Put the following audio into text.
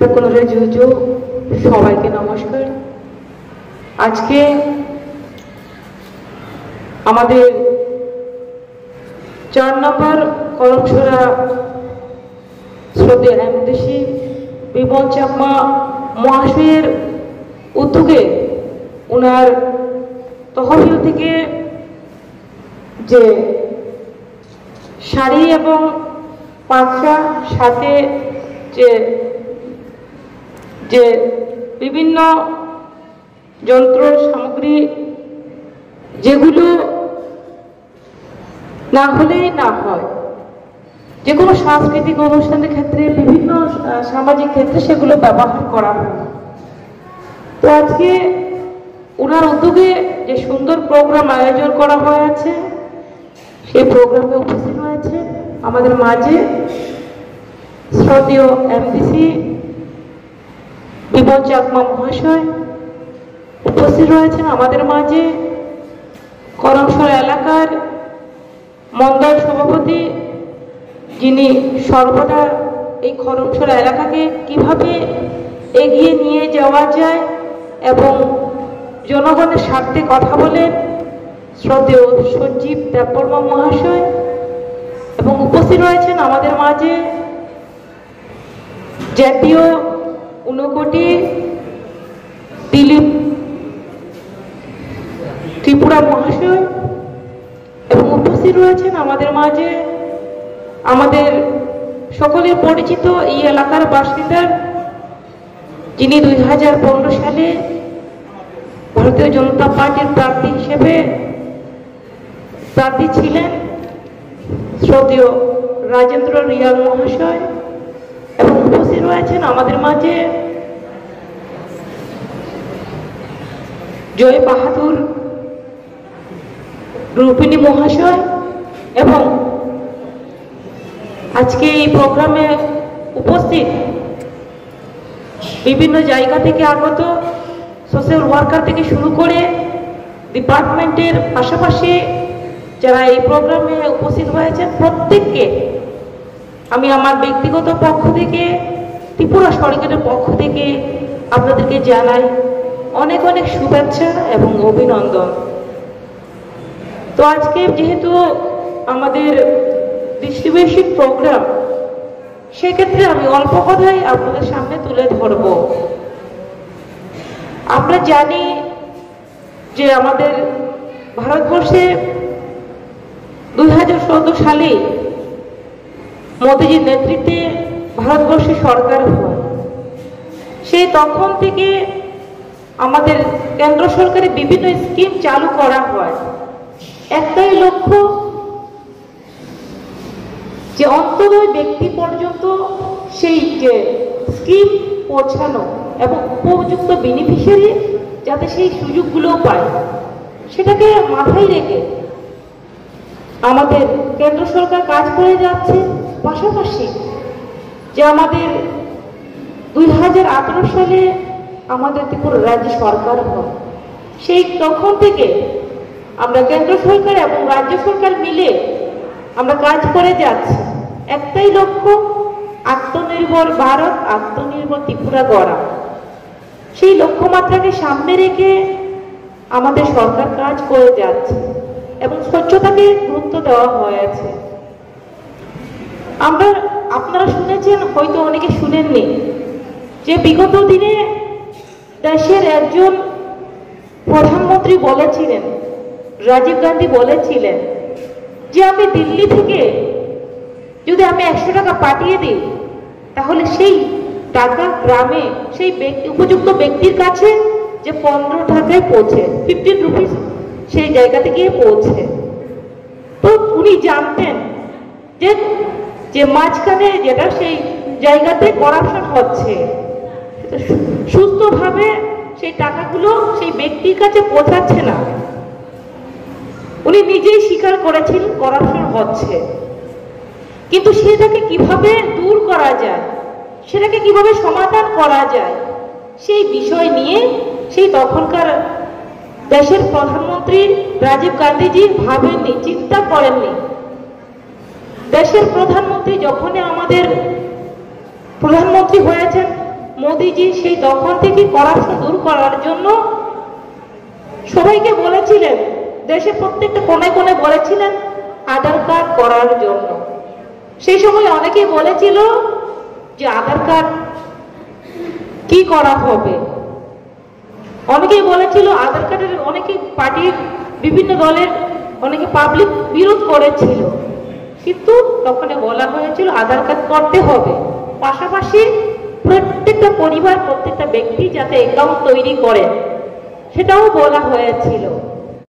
ব্যাকুলরে জুজু সবাইকে নমস্কার। আজকে আমাদের 4 নম্বর কলমছড়া শ্রদ্ধেয় এমডিসি বিমল চাকমা মহাশয়ের উদ্যোগে ওনার তহবিল থেকে যে শাড়ি এবং পাঁচটা সাথে যে বিভিন্ন যন্ত্র সামগ্রী যেগুলো না হলেই না হয়, যে কোনো সাংস্কৃতিক অনুষ্ঠানের ক্ষেত্রে বিভিন্ন সামাজিক ক্ষেত্রে সেগুলো ব্যবহার করা হয়। তো আজকে ওনার উদ্যোগে যে সুন্দর প্রোগ্রাম আয়োজন করা হয়েছে, সেই প্রোগ্রামে উপস্থিত হয়েছে আমাদের মাঝে শ্রদ্ধেয় এমডিসি বিমল চাকমা মহাশয়, উপস্থিত রয়েছেন আমাদের মাঝে করমসর এলাকার মন্ডল সভাপতি, যিনি সর্বদা এই করমসর এলাকাকে কিভাবে এগিয়ে নিয়ে যাওয়া যায় এবং জনগণের স্বার্থে কথা বলেন, শ্রদ্ধেয় সঞ্জীব দেববর্মা মহাশয়। এবং উপস্থিত রয়েছেন আমাদের মাঝে জাতীয় ঊনকোটি দিলীপ ত্রিপুরা মহাশয়। এবং উপস্থিত রয়েছেন আমাদের মাঝে আমাদের সকলের পরিচিত এই এলাকার বাসিন্দা, যিনি 2015 সালে ভারতীয় জনতা পার্টির প্রার্থী হিসেবে প্রার্থী ছিলেন, শ্রদ্ধেয় রাজেন্দ্র রিয়াল মহাশয়। এবং উপস্থিত রয়েছেন আমাদের মাঝে জয় বাহাদুর রূপিণী মহাশয়। এবং আজকে এই প্রোগ্রামে উপস্থিত বিভিন্ন জায়গা থেকে আগত সোশ্যাল ওয়ার্কার থেকে শুরু করে ডিপার্টমেন্টের পাশাপাশি যারা এই প্রোগ্রামে উপস্থিত হয়েছেন, প্রত্যেককে আমি আমার ব্যক্তিগত পক্ষ থেকে, ত্রিপুরা সরকারের পক্ষ থেকে আপনাদেরকে জানাই অনেক অনেক শুভেচ্ছা এবং অভিনন্দন। তো আজকে যেহেতু আমাদের ডিস্ট্রিবিউশন প্রোগ্রাম, সেক্ষেত্রে আমি অল্প কথাই আপনাদের সামনে তুলে ধরব। আমরা জানি যে আমাদের ভারতবর্ষে 2014 সালে মোদীজির নেতৃত্বে ভারতবর্ষে সরকার হয়। সেই তখন থেকে আমাদের কেন্দ্র সরকারের বিভিন্ন স্কিম চালু করা হয়। একটাই লক্ষ্য যে অন্তদয় ব্যক্তি পর্যন্ত সেই যে স্কিম পৌঁছানো এবং উপযুক্ত বেনিফিশিয়ারি যাতে সেই সুযোগগুলো পায়, সেটাকে মাথায় রেখে আমাদের কেন্দ্র সরকার কাজ করে যাচ্ছে। পাশাপাশি যে আমাদের 2018 সালে আমাদের ত্রিপুরা রাজ্য সরকার হয়, সেই তখন থেকে আমরা কেন্দ্র সরকার এবং রাজ্য সরকার মিলে আমরা কাজ করে যাচ্ছি। একটাই লক্ষ্য, আত্মনির্ভর ভারত, আত্মনির্ভর ত্রিপুরা গড়া। সেই লক্ষ্যমাত্রাকে সামনে রেখে আমাদের সরকার কাজ করে যাচ্ছে এবং স্বচ্ছতাকে গুরুত্ব দেওয়া হয়েছে। আপনারা শুনেছেন, হয়তো অনেকে শুনেননি, যে বিগত দিনে দেশের একজন প্রধানমন্ত্রী বলেছিলেন, রাজীব গান্ধী বলেছিলেন যে আমি দিল্লি থেকে যদি আমি 100 টাকা পাঠিয়ে দিই, তাহলে সেই টাকা গ্রামে সেই উপযুক্ত ব্যক্তির কাছে যে 15 টাকায় পৌঁছে, 15 রুপিস সেই জায়গাতে গিয়ে পৌঁছে। তো উনি জানতেন যে মাঝখানে যেটা সেই জায়গাতে করাপশন হচ্ছে, সুস্থভাবে সেই টাকাগুলো সেই ব্যক্তির কাছে পৌঁছাচ্ছে না। উনি নিজেই স্বীকার করেছেন করাপশন হচ্ছে, কিন্তু সেটাকে কিভাবে দূর করা যায়, সেটাকে কিভাবে সমাধান করা যায়, সেই বিষয় নিয়ে সেই তখনকার দেশের প্রধানমন্ত্রী রাজীব গান্ধীজি ভাবেননি, চিন্তা করেননি। দেশের প্রধানমন্ত্রী যখনই আমাদের প্রধানমন্ত্রী হয়েছেন মোদিজি সেই তখন থেকে করাপশন দূর করার জন্য সবাইকে বলেছিলেন, দেশের প্রত্যেকটা কোণে কোণে বলেছিলেন আধার কার্ড করার জন্য। সেই সময় অনেকেই বলেছিল যে আধার কার্ড কি করা হবে, অনেকেই বলেছিল আধার কার্ডের, অনেকে পার্টির বিভিন্ন দলের অনেকে পাবলিক বিরোধ করেছিল, কিন্তু তখন বলা হয়েছিল আধার কার্ড করতে হবে, পাশাপাশি প্রত্যেকটা পরিবার প্রত্যেকটা ব্যক্তি যাতে অ্যাকাউন্ট তৈরি করে সেটাও বলা হয়েছিল।